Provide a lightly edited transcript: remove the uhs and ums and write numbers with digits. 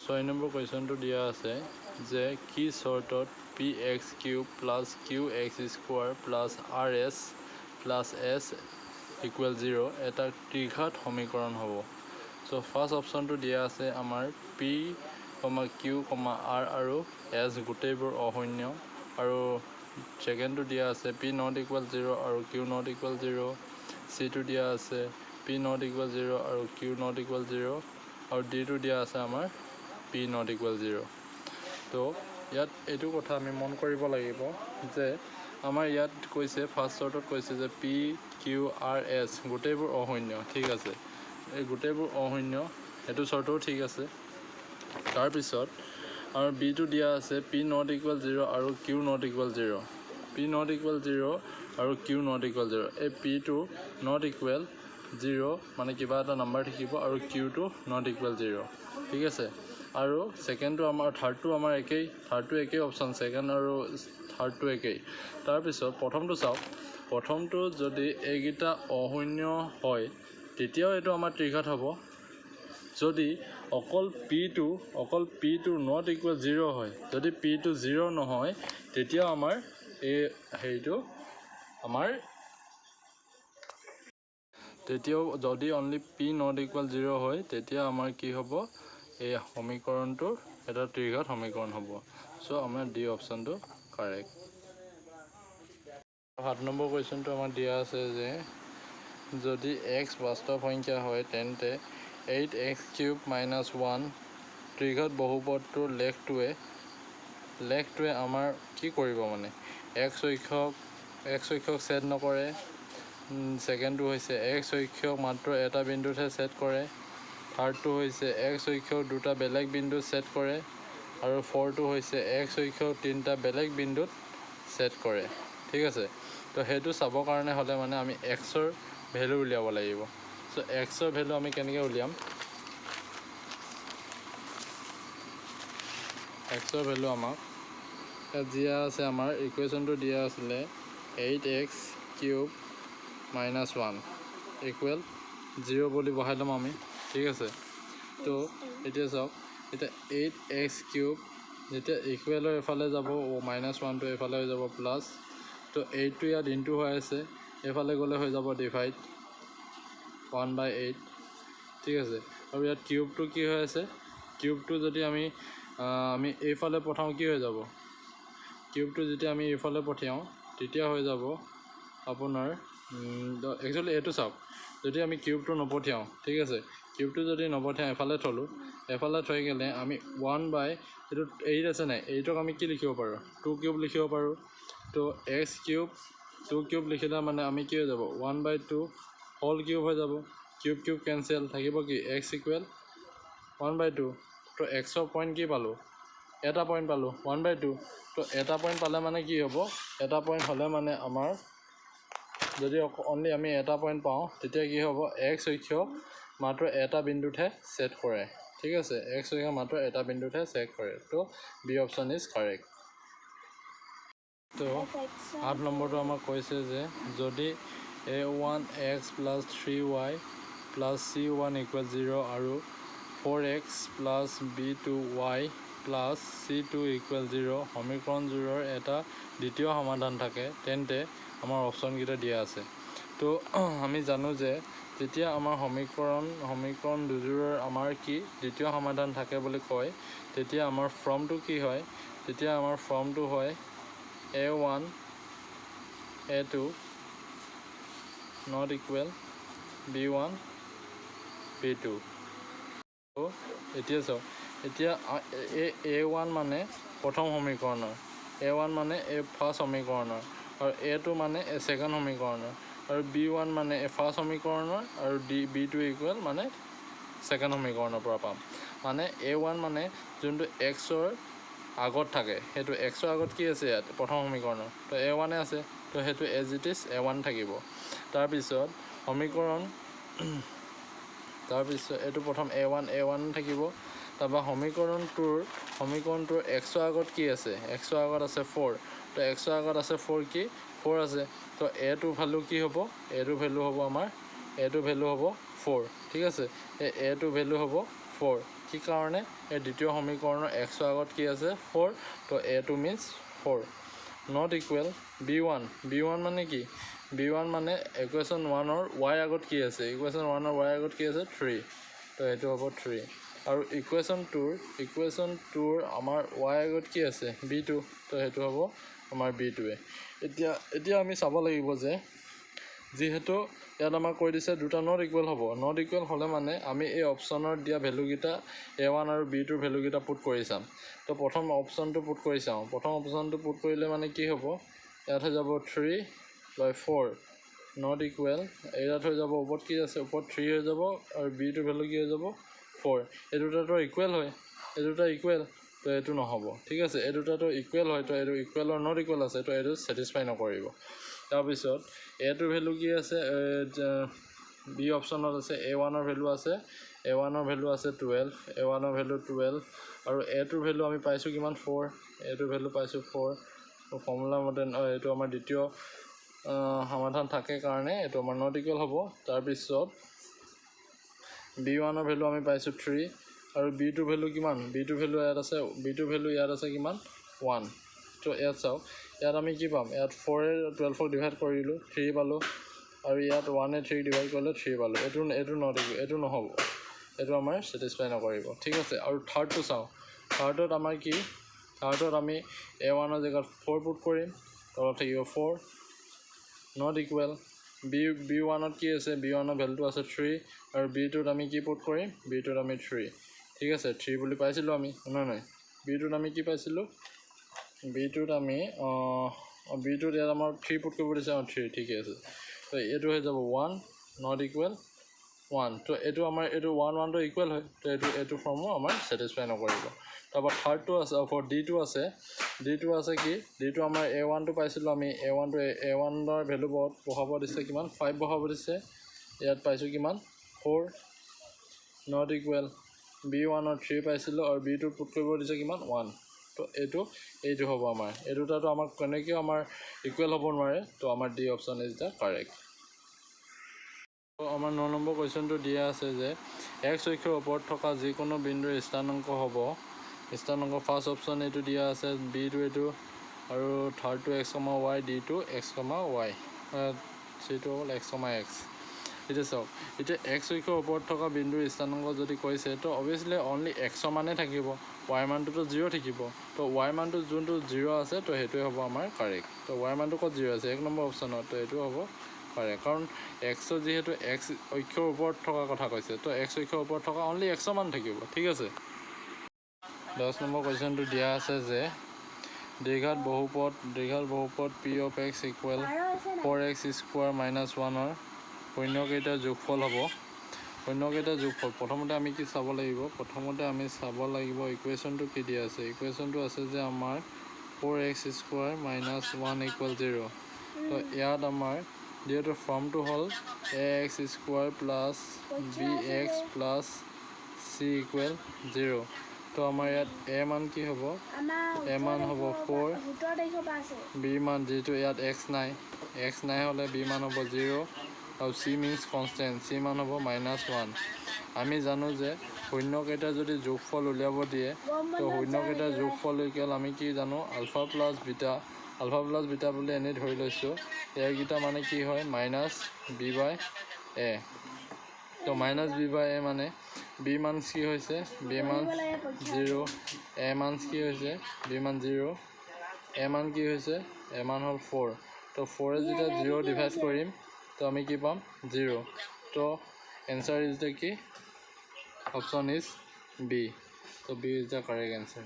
6 number কুৱেশ্যনটো দিয়া আছে যে কি চৰ্টত px³ plus qx² plus rs plus s equal 0 এটা ত্ৰিঘাত সমীকৰণ হ'ব। চ' ফাৰ্ষ্ট অপশ্যনটো দিয়া আছে আমাৰ p, q, r আৰু s গোটেইবোৰ অশূন্য, আৰু ছেকেণ্ডটো দিয়া আছে p not equal 0 আৰু q not equal 0, চিটো দিয়া আছে p not equal 0 আৰু q not equal 0, আৰু ডিটো দিয়া আছে আমাৰ p not equal 0। তো ইয়াত এইটো কথা আমি মন কৰিব লাগিব যে আমাৰ ইয়াত কৈছে ফাৰ্ষ্ট চৰ্টত কৈছে যে p, q, r, s গোটেইবোৰ অশূন্য, ঠিক আছে। এই গোটেইবোৰ অশূন্য, সেইটো চৰ্তও ঠিক আছে। তাৰপিছত আমাৰ বিটো দিয়া আছে p not equal 0 আৰু q not equal 0, p not equal 0 আৰু q not equal 0। এই pটো not equal 0 মানে কিবা এটা নাম্বাৰ থাকিব আৰু qটো not equal 0, ঠিক আছে। আৰু ছেকেণ্ডটো আমাৰ থাৰ্ডটো আমাৰ একেই, থাৰ্ডটো একেই অপশ্যন, ছেকেণ্ড আৰু থাৰ্ডটো একেই। তাৰপিছত প্ৰথমটো চাওক, প্ৰথমটো যদি এইকেইটা অশূন্য হয় তেতিয়াও এইটো আমাৰ ত্ৰিঘাত হ'ব। যদি অকল পিটো নট ইকুৱেল 0 হয়, যদি পিটো 0 নহয় তেতিয়াও আমাৰ এই হেৰিটো আমাৰ তেতিয়াও যদি অনলি p নট ইকুৱেল 0 হয় তেতিয়া আমাৰ কি হ'ব, এই সমীকৰণটো এটা ত্ৰিঘাত সমীকৰণ হ'ব। চ' আমাৰ ডি অপশ্যনটো কাৰেক্ট। 7 নম্বৰ কুৱেশ্যনটো আমাৰ দিয়া আছে যে যদি x বাস্তৱ সংখ্যা হয় তেন্তে 8x³ - 1 ত্ৰিঘাত বহুপদটোৰ লেখটোৱে আমাৰ কি কৰিব, মানে x অক্ষক ছেদ নকৰে। ছেকেণ্ডটো হৈছে x অক্ষক মাত্ৰ এটা বিন্দুতহে ছেদ কৰে। থাৰ্ডটো হৈছে x অক্ষক দুটা বেলেগ বিন্দুত ছেদ কৰে, আৰু ফ'ৰটো হৈছে x অক্ষক তিনিটা বেলেগ বিন্দুত ছেদ কৰে, ঠিক আছে। তো সেইটো চাবৰ কাৰণে হ'লে মানে আমি xৰ ভেলু উলিয়াব লাগিব। চ' xৰ ভেলু আমি কেনেকৈ উলিয়াম, xৰ ভেলু আমাক ইয়াত দিয়া আছে, আমাৰ ইকুৱেশ্যনটো দিয়া আছিলে 8x³ - 1 ইকুৱেল 0 বুলি বহাই ল'ম আমি, ঠিক আছে। তো এতিয়া চাওক, এতিয়া 8x³ যেতিয়া ইকুৱেলৰ এফালে যাব, -1টো এফালে হৈ যাব প্লাছ, তো 8টো ইয়াত ইনটু হৈ আছে, এইফালে গ'লে হৈ যাব ডিভাইড 1/8, ঠিক আছে। আৰু ইয়াত কিউবটো কি হৈ আছে, কিউবটো যদি আমি এইফালে পঠাওঁ কি হৈ যাব, কিউবটো যেতিয়া আমি এইফালে পঠিয়াওঁ তেতিয়া হৈ যাব আপোনাৰ একচুৱেলি এইটো চাওক, যদি আমি কিউবটো নপঠিয়াওঁ, ঠিক আছে, কিউবটো যদি নপঠিয়াওঁ এফালে থলোঁ, এফালে থৈ গ'লে আমি 1/, এইটো 8 আছে নাই, 8ক আমি কি লিখিব পাৰোঁ, 2³ লিখিব পাৰোঁ। তো x³ 2³ লিখিলে মানে আমি কি হৈ যাব, 1/2 হোল কিউব হৈ যাব, কিউব কেঞ্চেল, থাকিব কি x ইকুৱেল 1/2। তো xৰ পইণ্ট কি পালোঁ, এটা পইণ্ট পালোঁ 1/2। তো এটা পইণ্ট পালে মানে কি হ'ব, এটা পইণ্ট হ'লে মানে আমাৰ যদি অনলি আমি এটা পইণ্ট পাওঁ তেতিয়া কি হ'ব, x অক্ষক মাত্ৰ এটা বিন্দুতহে ছেদ কৰে, ঠিক আছে, x অক্ষক মাত্ৰ এটা বিন্দুতহে ছেদ কৰে। তো বি অপশ্যন ইজ কাৰেক্ট। তো 8 নম্বৰটো আমাক কৈছে যে যদি a1x + 3y + c1 = 0 আৰু 4x + b2y + c2 = 0 সমীকৰণযোৰৰ এটা দ্বিতীয় সমাধান থাকে তেন্তে আমাৰ অপশ্যনকেইটা দিয়া আছে। তো আমি জানো যে যেতিয়া আমাৰ সমীকৰণ দুযোৰৰ আমাৰ কি দ্বিতীয় সমাধান থাকে বুলি কয়, তেতিয়া আমাৰ ফৰ্মটো কি হয়, তেতিয়া আমাৰ ফৰ্মটো হয় a1 a2 not equal b1 b2। তো এতিয়া চাওক, এতিয়া a1 মানে প্ৰথম সমীকৰণৰ, a1 মানে ফাৰ্ষ্ট সমীকৰণৰ, আৰু a2 মানে ছেকেণ্ড সমীকৰণৰ, আৰু b1 মানে ফাৰ্ষ্ট সমীকৰণৰ, আৰু b2 ইকুৱেল মানে ছেকেণ্ড সমীকৰণৰ পৰা পাম। মানে a1 মানে যোনটো xৰ আগত থাকে, সেইটো xৰ আগত কি আছে ইয়াত প্ৰথম সমীকৰণৰ, তো a1 আছে, তো সেইটো এজ ইট ইজ a1 থাকিব। তাৰপিছত এইটো প্ৰথম a1 থাকিব। তাৰপৰা সমীকৰণটোৰ xৰ আগত কি আছে, xৰ আগত আছে 4, তো xৰ আগত আছে 4 কি 4 আছে, তো a2 ভেলু কি হ'ব, a2 ভেলু হ'ব আমাৰ 4, ঠিক আছে, এই a2 ভেলু হ'ব 4। কি কাৰণে এই দ্বিতীয় সমীকৰণৰ x আগত কি আছে 4 তো a2 means 4 not equal b1 মানে কি b1 মানে ইকুৱেশ্যন 1 ৰ y আগত কি আছে ইকুৱেশ্যন 1 ৰ y আগত কি আছে 3 তো এটো হ'ব 3 আৰু ইকুৱেশ্যন 2 ৰ আমাৰ y আগত কি আছে b2 তো হেতু হ'ব আমাৰ b2 এতিয়া আমি চাব লাগিব যে যেহেতু ইয়াত আমাক কৈ দিছে দুটা নট ইকুৱেল হ'ব নট ইকুৱেল হ'লে মানে আমি এই অপশ্যনৰ দিয়া ভ্যালুকেইটা a1 আৰু b2 ৰ ভ্যালুকেইটা পুট কৰি চাম তো প্ৰথম অপশ্যনটো পুট কৰি চাওঁ প্ৰথম অপশ্যনটো পুট কৰিলে মানে কি হ'ব ইয়াত হৈ যাব 3/4 নট ইকুৱেল ইয়াত হৈ যাব ওপৰত কি আছে ওপৰত 3 হৈ যাব আৰু b2 ভ্যালু কি হৈ যাব 4 এই দুটাটো ইকুৱেল হয় এই দুটা ইকুৱেল তো এটো নহ'ব ঠিক আছে এই দুটাটো ইকুৱেল হয় তো এটো ইকুৱেল আৰু নট ইকুৱেল আছে তো এটো স্যাটিসফাই নকৰিব তাৰপিছত এটোৰ ভ্যালু কি আছে বি অপশ্যনত আছে a1 ৰ ভ্যালু আছে a1 ৰ ভ্যালু আছে 12 a1 ৰ ভ্যালু 12 আৰু এটোৰ ভ্যালু আমি পাইছো কিমান 4 এটোৰ ভ্যালু পাইছো 4 তো ফৰ্মুলা মতে এটো আমাৰ দ্বিতীয় সমাধান থাকে কাৰণে এটো আমাৰ নট ইকুৱেল হ'ব তাৰপিছত b1 ৰ ভ্যালু আমি পাইছো 3 আৰু b2 ভ্যালু কিমান b2 ভ্যালু ইয়াত আছে কিমান 1 তো ইয়াত চাও ইয়াত আমি কি পাম ইয়াত 4 এ 12 ক ডিভাইড কৰিলো 3 পালো আৰু ইয়াত 1 এ 3 ডিভাইড কৰিলে 3 পালো এটো নট এটো নহব এটো আমাৰ স্যাটিসফাই নকৰিব ঠিক আছে আৰু থাৰ্ডটো চাও থাৰ্ডত আমাৰ কি থাৰ্ডত আমি a1 ৰ জায়গাত 4 পুট কৰিম তলত থাকিব 4 নট ইকুৱেল b1 ত কি আছে b1 ৰ ভ্যালুটো আছে 3 আৰু b2 ত আমি কি পুট কৰিম b2 ত আমি 3 ঠিক আছে 3 বুলি পাইছিলো আমি নহয় b2 ত আমি কি পাইছিলো b2 ত আমি b2 ত আমাৰ 3 পুট কৰিব দিছে 3 ঠিক আছে তো এটো হৈ যাব 1 নট ইকুৱেল 1 তো এটো আমাৰ এটো 1 তো ইকুৱেল হয় তো এটো ফৰ্মো আমাৰ স্যাটিসফাই নকৰিব তাৰপৰ থাৰ্ডটো আছে ফৰ d2 আছে কি d2 আমাৰ a1 টো পাইছিলো আমি a1 ৰ ভ্যালু বহাব দিছে কিমান 5 বহাব দিছে ইয়াত পাইছো কিমান 4 নট ইকুৱেল b1 ৰ 3 পাইছিলো আৰু b2 পুট কৰিব দিছে কিমান 1 তো এইটো হ'ব আমাৰ এই দুটাটো আমাক কেনেকৈ আমাৰ ইকুৱেল হ'ব নোৱাৰে তো আমাৰ D option is the correct তো আমাৰ 9 নম্বৰ কোৱেশ্চনটো দিয়া আছে যে x অক্ষৰ ওপৰত থকা যিকোনো বিন্দুৰ স্থানাংক হ'ব স্থানাংক ফাৰ্ষ্ট অপশ্যন এইটো দিয়া আছে b2 এইটো আৰু থাৰ্ডটো x, y d2 x, y সেইটো হ'ল x, x এতিয়া চাওক এতিয়া x অক্ষৰ ওপৰত থকা বিন্দুৰ স্থানাংক যদি কৈছে তো অবভিয়াছলি অনলি x মানে থাকিব y মানটো 0 থাকিব তো y মানটো যোনটো 0 আছে তো হেতুৱে হ'ব আমাৰ কাৰেক্ট তো y মানটো কত 0 আছে 1 নম্বৰ অপশ্যনত তো এটো হ'ব পাৰে কাৰণ x যেহেতু x অক্ষৰ ওপৰত থকা কথা কৈছে তো x অক্ষৰ ওপৰত থকা অনলি x মান থাকিব ঠিক আছে 10 নম্বৰ কোৱেশ্চনটো দিয়া আছে যে দীৰ্ঘাত বহুপদ p of x equal 4x square minus 1 ৰ শূন্যকেইটাৰ যোগফল হ'ব শূন্যকেইটাৰ যোগফল প্ৰথমতে আমি কি চাব লাগিব ইকুৱেশ্যনটো কি দিয়া আছে ইকুৱেশ্যনটো আছে যে আমাৰ 4x square minus 1 equal 0 তো ইয়াত আমাৰ যেহেতু ফৰ্মটো হ'ল ax square plus bx plus c equal 0 তো আমাৰ ইয়াত a মান কি হ'ব a মান হ'ব 4 b মান যেহেতু ইয়াত x নাই হ'লে b মান হ'ব 0 আৰু c means constant c মান হ'ব -1 আমি জানো যে শূন্যকেইটাৰ যদি যোগফল উলিয়াব দিয়ে তো শূন্যকেইটাৰ যোগফল ইকুৱেল আমি কি জানো আলফা প্লাছ বিটা বুলি এনে ধৰি লৈছো ইয়াৰগিটা মানে কি হয় -b/a তো -b/a মানে b মান কি হৈছে b মান 0 a মান কি হৈছে b মান 0 a মান কি হৈছে a মান হ'ল 4 তো 4 এ যেতিয়া 0 ডিভাইড কৰিম তো আমি কি পাম 0 তো answer is the কি option is b so b is the correct answer